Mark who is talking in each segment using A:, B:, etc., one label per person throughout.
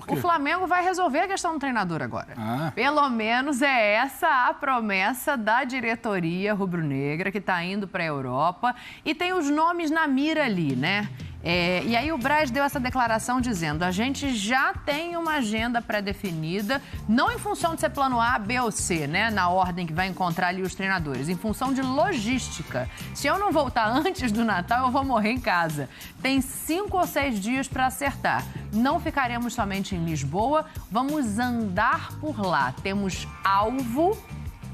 A: O Flamengo vai resolver a questão do treinador agora. Pelo menos é essa a promessa da diretoria rubro-negra, que está indo para a Europa e tem os nomes na mira ali, né? E aí o Braz deu essa declaração dizendo: a gente já tem uma agenda pré-definida, não em função de ser plano A, B ou C, né? Na ordem que vai encontrar ali os treinadores, em função de logística. Se eu não voltar antes do Natal, eu vou morrer em casa. Tem 5 ou 6 dias para acertar. Não ficaremos somente em Lisboa, vamos andar por lá. Temos alvo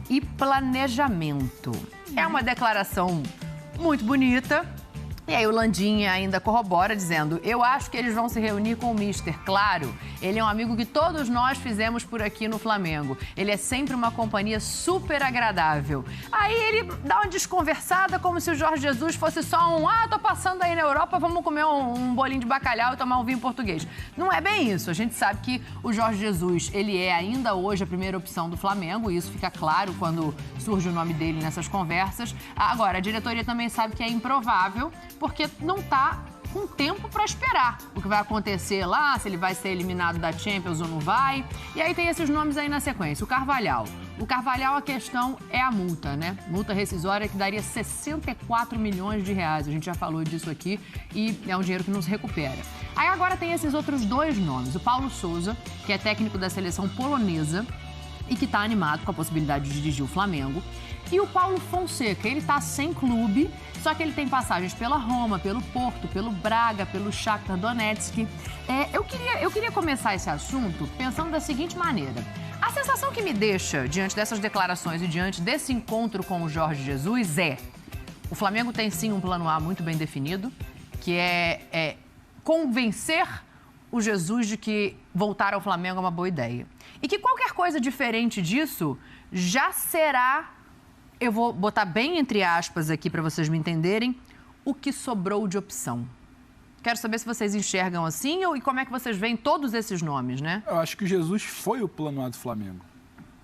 A: e planejamento. É uma declaração muito bonita. E aí o Landim ainda corrobora dizendo: eu acho que eles vão se reunir com o Mister, claro. Ele é um amigo que todos nós fizemos por aqui no Flamengo. Ele é sempre uma companhia super agradável. Aí ele dá uma desconversada como se o Jorge Jesus fosse só tô passando aí na Europa, vamos comer um bolinho de bacalhau e tomar um vinho português. Não é bem isso. A gente sabe que o Jorge Jesus, ele é ainda hoje a primeira opção do Flamengo, e isso fica claro quando surge o nome dele nessas conversas. Agora, a diretoria também sabe que é improvável, porque não está com tempo para esperar o que vai acontecer lá, se ele vai ser eliminado da Champions ou não vai. E aí tem esses nomes aí na sequência. O Carvalhal. O Carvalhal, a questão é a multa, né? Multa rescisória que daria 64 milhões de reais. A gente já falou disso aqui e é um dinheiro que não se recupera. Aí agora tem esses outros 2 nomes. O Paulo Sousa, que é técnico da seleção polonesa e que está animado com a possibilidade de dirigir o Flamengo. E o Paulo Fonseca, ele está sem clube, só que ele tem passagens pela Roma, pelo Porto, pelo Braga, pelo Shakhtar Donetsk. Eu queria começar esse assunto pensando da seguinte maneira. A sensação que me deixa diante dessas declarações e diante desse encontro com o Jorge Jesus o Flamengo tem sim um plano A muito bem definido, que é convencer o Jesus de que voltar ao Flamengo é uma boa ideia. E que qualquer coisa diferente disso já será, eu vou botar bem entre aspas aqui para vocês me entenderem, o que sobrou de opção. Quero saber se vocês enxergam assim e como é que vocês veem todos esses nomes, né?
B: Eu acho que Jesus foi o plano A do Flamengo.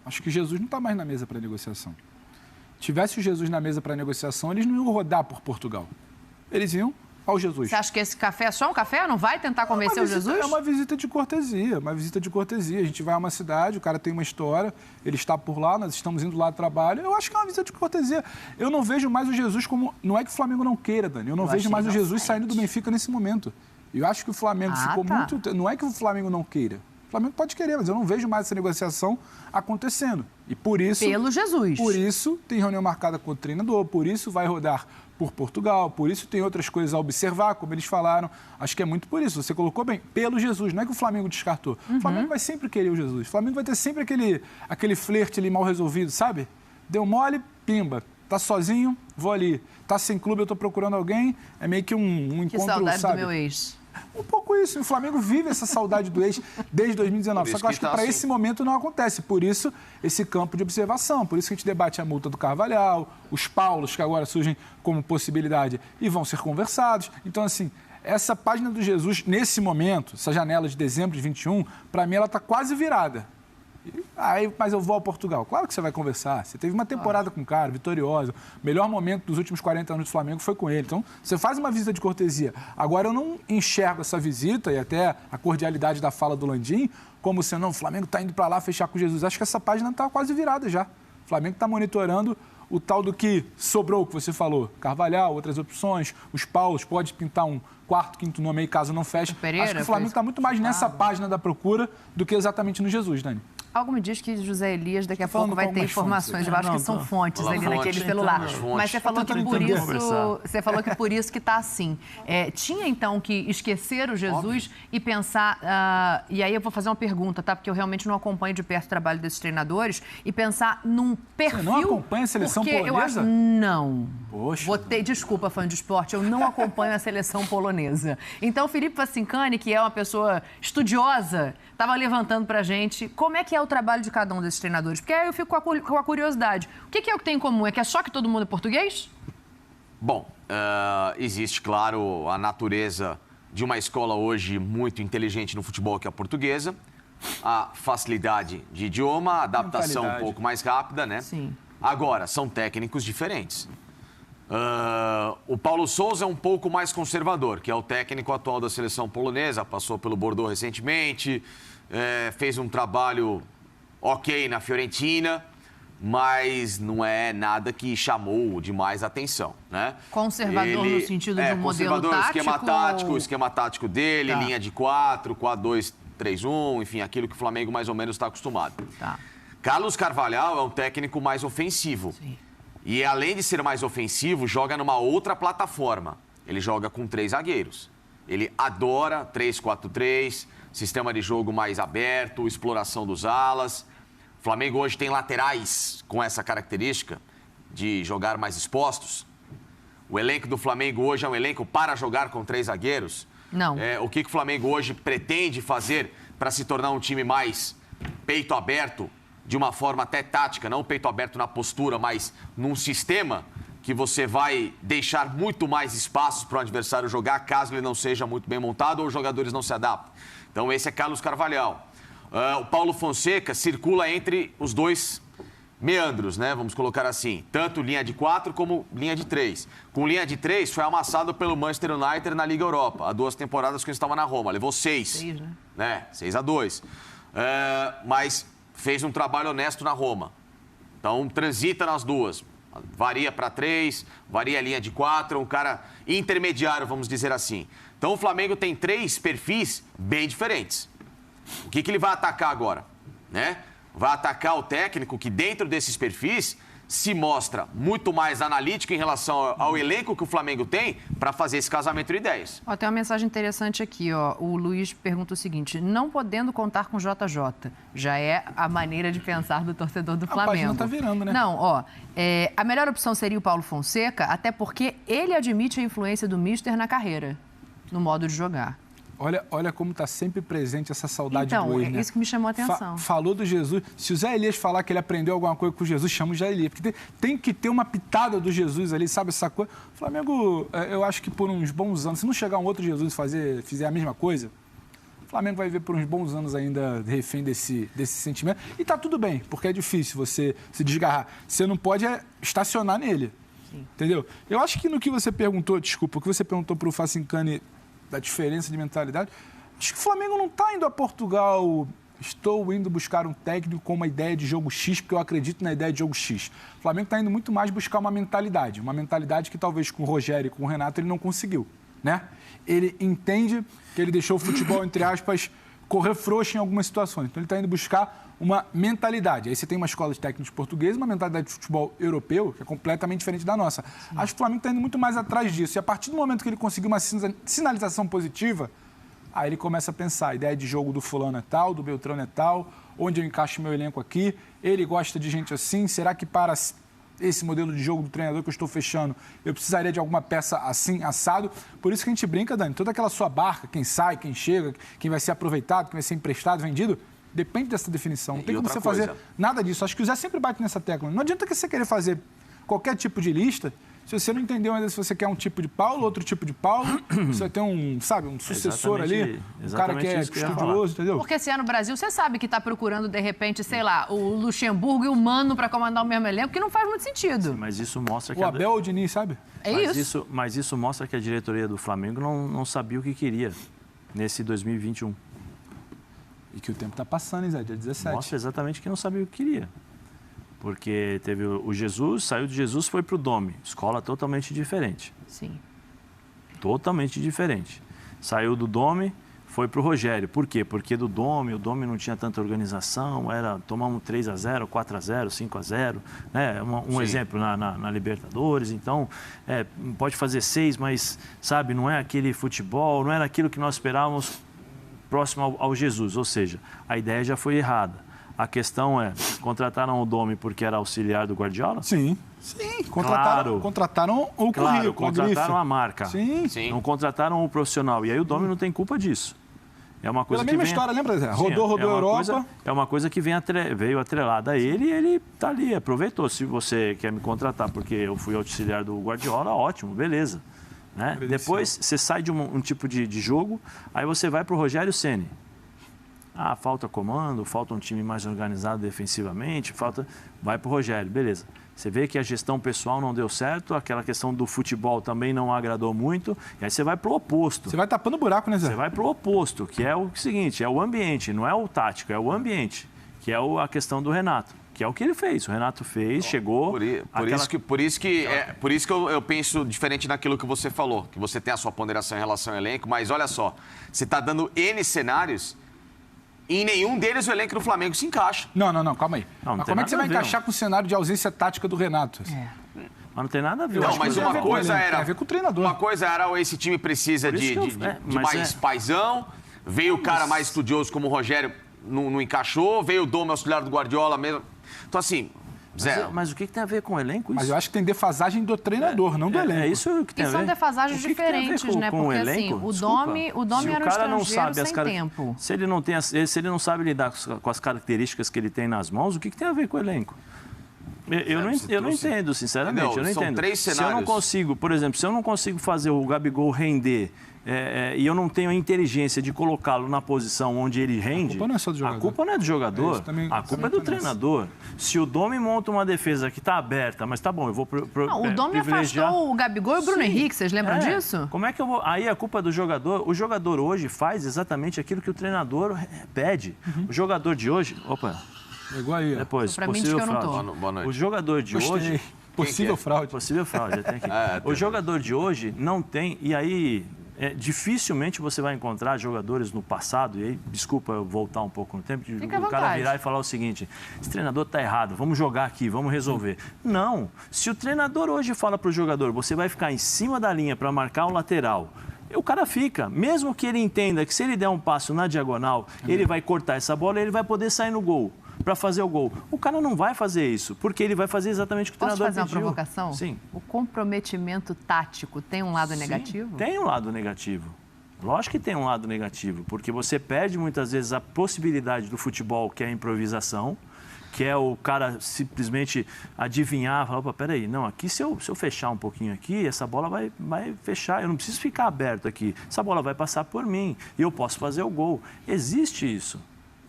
B: Acho que Jesus não está mais na mesa para negociação. Tivesse o Jesus na mesa para negociação, eles não iam rodar por Portugal. Eles iam ao Jesus.
A: Você acha que esse café é só um café? Não vai tentar convencer o Jesus?
B: É uma visita de cortesia, A gente vai a uma cidade, o cara tem uma história, ele está por lá, nós estamos indo lá do trabalho. Eu acho que é uma visita de cortesia. Eu não vejo mais o Jesus como... Não é que o Flamengo não queira, Dani. Eu não vejo mais o Jesus saindo do Benfica nesse momento. Eu acho que o Flamengo ficou muito... Não é que o Flamengo não queira. O Flamengo pode querer, mas eu não vejo mais essa negociação acontecendo. E por isso...
A: Pelo Jesus.
B: Por isso tem reunião marcada com o treinador, por isso vai rodar por Portugal, por isso tem outras coisas a observar, como eles falaram. Acho que é muito por isso. Você colocou bem, pelo Jesus. Não é que o Flamengo descartou. O Flamengo vai sempre querer o Jesus. O Flamengo vai ter sempre aquele flerte ali mal resolvido, sabe? Deu mole, pimba. Tá sozinho, vou ali. Tá sem clube, eu tô procurando alguém. É meio que um encontro,
A: que saudade,
B: sabe?
A: do meu ex.
B: Um pouco isso. O Flamengo vive essa saudade do ex desde 2019. Só que eu acho que para esse momento não acontece. Por isso, esse campo de observação. Por isso que a gente debate a multa do Carvalhal, os Paulos, que agora surgem como possibilidade e vão ser conversados. Então, assim, essa página do Jesus, nesse momento, essa janela de dezembro de 21, para mim ela está quase virada. Mas eu vou ao Portugal. Claro que você vai conversar. Você teve uma temporada com o cara, vitoriosa. O melhor momento dos últimos 40 anos do Flamengo foi com ele. Então, você faz uma visita de cortesia. Agora, eu não enxergo essa visita e até a cordialidade da fala do Landim como se, não, o Flamengo está indo para lá fechar com Jesus. Acho que essa página está quase virada já. O Flamengo está monitorando o tal do que sobrou, que você falou. Carvalhal, outras opções, os Paulos, pode pintar um quarto, quinto nome aí, caso não feche. Acho que o Flamengo está muito mais nessa página da procura do que exatamente no Jesus, Dani.
A: Algo me diz que José Elias daqui a pouco vai ter informações. Eu acho que são fontes ali naquele celular. Mas você falou que por isso que está assim. Tinha, então, que esquecer o Jesus e pensar... e aí eu vou fazer uma pergunta, tá? Porque eu realmente não acompanho de perto o trabalho desses treinadores. E pensar num perfil... Você
B: não acompanha a seleção polonesa?
A: Não.
B: Poxa.
A: Desculpa, fã de esporte, eu não acompanho a seleção polonesa. Então, o Felipe Facincani, que é uma pessoa estudiosa, estava levantando pra gente como é que é o trabalho de cada um desses treinadores. Porque aí eu fico com a curiosidade. O que é o que tem em comum? É que é só que todo mundo é português?
C: Bom, existe, claro, a natureza de uma escola hoje muito inteligente no futebol, que é a portuguesa. A facilidade de idioma, a adaptação um pouco mais rápida, né?
A: Sim.
C: Agora, são técnicos diferentes. O Paulo Sousa é um pouco mais conservador, que é o técnico atual da seleção polonesa, passou pelo Bordeaux recentemente, fez um trabalho ok na Fiorentina, mas não é nada que chamou demais a atenção, né?
A: Conservador no sentido de um modelo tático?
C: O esquema tático dele, linha de 4, 4-2-3-1, enfim, aquilo que o Flamengo mais ou menos está acostumado.
A: Tá.
C: Carlos Carvalhal é um técnico mais ofensivo.
A: Sim.
C: E além de ser mais ofensivo, joga numa outra plataforma. Ele joga com 3 zagueiros. Ele adora 3-4-3, sistema de jogo mais aberto, exploração dos alas. O Flamengo hoje tem laterais com essa característica de jogar mais expostos. O elenco do Flamengo hoje é um elenco para jogar com 3 zagueiros.
A: Não.
C: O que o Flamengo hoje pretende fazer para se tornar um time mais peito aberto, de uma forma até tática, não peito aberto na postura, mas num sistema que você vai deixar muito mais espaços para o adversário jogar, caso ele não seja muito bem montado ou os jogadores não se adaptem. Então esse é Carlos Carvalhal. O Paulo Fonseca circula entre os 2 meandros, né? Vamos colocar assim, tanto linha de 4 como linha de 3. Com linha de 3 foi amassado pelo Manchester United na Liga Europa, há 2 temporadas que ele estava na Roma, levou 6, né? 6-2. Mas fez um trabalho honesto na Roma. Então transita nas duas. Varia para 3, varia a linha de 4, um cara intermediário, vamos dizer assim. Então o Flamengo tem 3 perfis bem diferentes. O que ele vai atacar agora? Né? Vai atacar o técnico que dentro desses perfis se mostra muito mais analítico em relação ao elenco que o Flamengo tem para fazer esse casamento de ideias.
A: Tem uma mensagem interessante aqui, ó. O Luiz pergunta o seguinte: não podendo contar com JJ, já é a maneira de pensar do torcedor do Flamengo. A
B: página tá virando, né?
A: Não, a melhor opção seria o Paulo Fonseca, até porque ele admite a influência do Mister na carreira, no modo de jogar.
B: Olha como está sempre presente essa saudade do ex, né?
A: É isso que me chamou a atenção.
B: Falou do Jesus. Se o Zé Elias falar que ele aprendeu alguma coisa com Jesus, chama o Zé Elias. Porque tem que ter uma pitada do Jesus ali, sabe essa coisa? O Flamengo, eu acho que por uns bons anos, se não chegar um outro Jesus e fizer a mesma coisa, o Flamengo vai ver por uns bons anos ainda refém desse sentimento. E tá tudo bem, porque é difícil você se desgarrar. Você não pode estacionar nele. Sim. Entendeu? Eu acho que no que você perguntou, desculpa, o que você perguntou para o Facincani da diferença de mentalidade, acho que o Flamengo não está indo a Portugal, estou indo buscar um técnico com uma ideia de jogo X, porque eu acredito na ideia de jogo X. O Flamengo está indo muito mais buscar uma mentalidade que talvez com o Rogério e com o Renato ele não conseguiu, né? Ele entende que ele deixou o futebol, entre aspas, correr frouxo em algumas situações. Então ele está indo buscar uma mentalidade. Aí você tem uma escola de técnicos portugueses, uma mentalidade de futebol europeu, que é completamente diferente da nossa. Sim. Acho que o Flamengo está indo muito mais atrás disso. E a partir do momento que ele conseguiu uma sinalização positiva, aí ele começa a pensar, a ideia de jogo do fulano é tal, do Beltrano é tal, onde eu encaixo meu elenco aqui, ele gosta de gente assim, será que para esse modelo de jogo do treinador que eu estou fechando, eu precisaria de alguma peça assim, assado? Por isso que a gente brinca, Dani, toda aquela sua barca, quem sai, quem chega, quem vai ser aproveitado, quem vai ser emprestado, vendido, depende dessa definição. Não tem como você fazer nada disso. Acho que o Zé sempre bate nessa tecla. Não adianta que você querer fazer qualquer tipo de lista se você não entendeu ainda se você quer um tipo de Paulo, outro tipo de Paulo, você vai ter um sucessor ali, um cara que é estudioso, entendeu?
A: Porque se é no Brasil, você sabe que está procurando, de repente, sei lá, o Luxemburgo e o Mano para comandar o mesmo elenco, que não faz muito sentido.
D: Sim, mas isso mostra que...
B: O Abel ou o Diniz, sabe?
D: Mas isso mostra que a diretoria do Flamengo não sabia o que queria nesse 2021.
B: E que o tempo está passando, hein, Zé? Dia 17.
D: Mostra exatamente que não sabia o que queria. Porque teve o Jesus, saiu de Jesus, foi para o Dome. Escola totalmente diferente.
A: Sim.
D: Totalmente diferente. Saiu do Dome, foi para o Rogério. Por quê? Porque o Dome não tinha tanta organização, era tomar um 3-0, 4-0, 5-0. Né? Um exemplo na Libertadores. Então, pode fazer 6, mas, sabe, não é aquele futebol, não era aquilo que nós esperávamos próximo ao Jesus. Ou seja, a ideia já foi errada. A questão é, contrataram o Dome porque era auxiliar do Guardiola?
B: Sim. Contrataram o currículo.
D: Contrataram a marca.
B: Sim.
D: Não contrataram o profissional. E aí o Dome não tem culpa disso. É uma coisa
B: Pela mesma história, lembra, Zé? Rodou a Europa.
D: É uma coisa que veio atrelada a ele e ele está ali, aproveitou. Se você quer me contratar porque eu fui auxiliar do Guardiola, ótimo, beleza. Né? Depois você sai de um tipo de jogo, aí você vai para o Rogério Ceni. falta comando, falta um time mais organizado defensivamente, vai para o Rogério, beleza. Você vê que a gestão pessoal não deu certo, aquela questão do futebol também não agradou muito, e aí você vai para o oposto.
B: Você vai tapando buraco, né, Zé?
D: Você vai para o oposto, que é o seguinte, é o ambiente, não é o tático, é o ambiente, que é a questão do Renato, que é o que ele fez. O Renato fez, chegou...
C: Por isso que eu penso diferente naquilo que você falou, que você tem a sua ponderação em relação ao elenco, mas olha só, você está dando N cenários... E em nenhum deles o elenco do Flamengo se encaixa.
B: Não, calma aí. Mas como é que você vai encaixar com o cenário de ausência tática do Renato?
D: Mas não tem nada a ver.
C: Não, mas uma coisa era...
B: Tem a ver com o treinador.
C: Uma coisa era esse time precisa de mais paizão, veio o cara mais estudioso como o Rogério, não encaixou, veio o Dome auxiliar do Guardiola mesmo. Então, assim...
D: Mas o que tem a ver com o elenco?
B: Mas eu acho que tem defasagem do treinador, não do elenco.
D: É isso que tem a ver.
A: E são defasagens diferentes, né? Porque assim, o Dome era um estrangeiro sem tempo.
D: Se ele não sabe lidar com as características que ele tem nas mãos, o que tem a ver com o elenco? Eu não entendo, sinceramente. Eu não entendo.
C: São 3 cenários.
D: Se eu não consigo, por exemplo, se eu não consigo fazer o Gabigol render e eu não tenho a inteligência de colocá-lo na posição onde ele rende...
B: A culpa não é só do jogador.
D: A culpa não é do jogador, a culpa é do treinador. Se o Dome monta uma defesa que está aberta, mas tá bom, eu vou
A: o Dome afastou o Gabigol e o Bruno Henrique, vocês lembram disso?
D: Como é que eu vou... Aí a culpa é do jogador. O jogador hoje faz exatamente aquilo que o treinador pede. O jogador de hoje... Opa...
B: Igual aí.
D: Depois, possível fraude.
C: Boa noite.
D: O jogador de hoje...
B: Possível fraude.
D: Possível fraude, já tem aqui. O jogador de hoje não tem... E aí, dificilmente você vai encontrar jogadores no passado, e aí, desculpa eu voltar um pouco no tempo, o cara virar e falar o seguinte, esse treinador está errado, vamos jogar aqui, vamos resolver. Não. Se o treinador hoje fala para o jogador, você vai ficar em cima da linha para marcar o lateral, o cara fica, mesmo que ele entenda que se ele der um passo na diagonal, ele vai cortar essa bola e ele vai poder sair no gol para fazer o gol. O cara não vai fazer isso, porque ele vai fazer exatamente o que o treinador pediu.
A: Posso fazer uma provocação?
D: Sim.
A: O comprometimento tático tem um lado negativo?
D: Tem um lado negativo. Lógico que tem um lado negativo, porque você perde muitas vezes a possibilidade do futebol, que é a improvisação, que é o cara simplesmente adivinhar, falar, opa, peraí, não, aqui se eu fechar um pouquinho aqui, essa bola vai fechar, eu não preciso ficar aberto aqui, essa bola vai passar por mim e eu posso fazer o gol. Existe isso.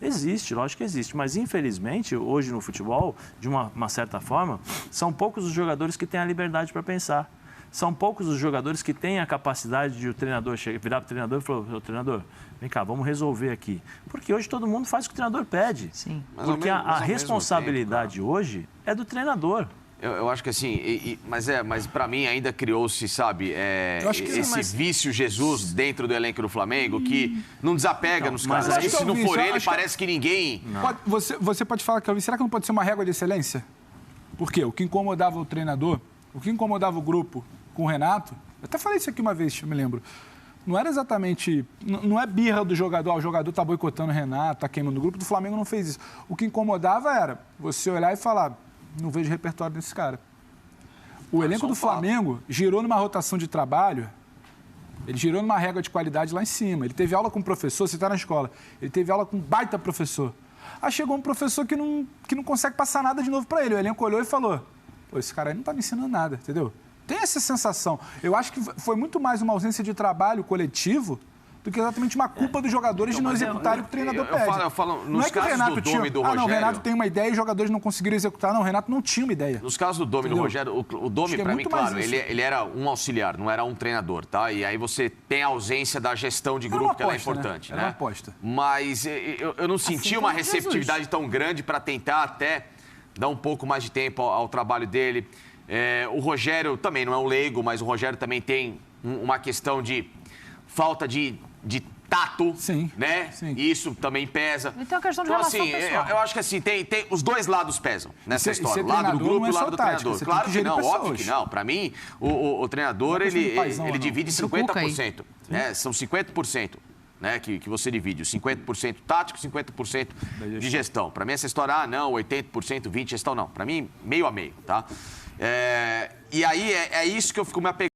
D: Existe, lógico que existe, mas infelizmente hoje no futebol, de uma certa forma, são poucos os jogadores que têm a liberdade para pensar. São poucos os jogadores que têm a capacidade de o treinador virar para o treinador e falar, treinador, vem cá, vamos resolver aqui. Porque hoje todo mundo faz o que o treinador pede.
A: Sim.
D: Porque a responsabilidade hoje é do treinador.
C: Eu acho que assim, mas para mim ainda criou-se, sabe, esse vício Jesus dentro do elenco do Flamengo que não desapega nos caras. Mas se não for ele, parece que ninguém...
B: Você pode falar que será que não pode ser uma régua de excelência? Por quê? O que incomodava o treinador, o que incomodava o grupo com o Renato, eu até falei isso aqui uma vez, eu me lembro, não era exatamente, não é birra do jogador, o jogador tá boicotando o Renato, tá queimando o grupo, do Flamengo não fez isso. O que incomodava era você olhar e falar... Não vejo repertório desse cara. O elenco do Flamengo girou numa rotação de trabalho, ele girou numa régua de qualidade lá em cima. Ele teve aula com um professor, você está na escola, ele teve aula com um baita professor. Aí chegou um professor que não consegue passar nada de novo para ele. O elenco olhou e falou, pô, esse cara aí não está me ensinando nada, entendeu? Tem essa sensação. Eu acho que foi muito mais uma ausência de trabalho coletivo do que exatamente uma culpa dos jogadores de não executarem o que o treinador pede.
C: Eu falo
B: não
C: nos
B: é que o
C: casos
B: Renato
C: do Dome e do Rogério...
B: não, o Renato tem uma ideia e os jogadores não conseguiram executar. Não, o Renato não tinha uma ideia.
C: Nos casos do Dome e do Rogério, o Dome, para mim, claro, ele era um auxiliar, não era um treinador, tá? E aí você tem a ausência da gestão de grupo, que ela é importante, né?
B: Era uma aposta.
C: Mas eu não senti uma receptividade tão grande para tentar até dar um pouco mais de tempo ao trabalho dele. O Rogério também não é um leigo, mas o Rogério também tem uma questão de falta de tato,
B: sim,
C: né? Sim. Isso também pesa.
A: Então, a questão de relação pessoal.
C: Eu acho que assim, tem os dois lados pesam nessa história. O lado do grupo e o lado do treinador. Claro que não, óbvio que não. Para mim, o treinador, ele divide 50%. Né? São 50%. Né, que você divide, os 50% tático, 50% de gestão. Para mim, essa história, não, 80%, 20% gestão, não. Para mim, meio a meio, tá? E aí, é isso que eu fico me apegando.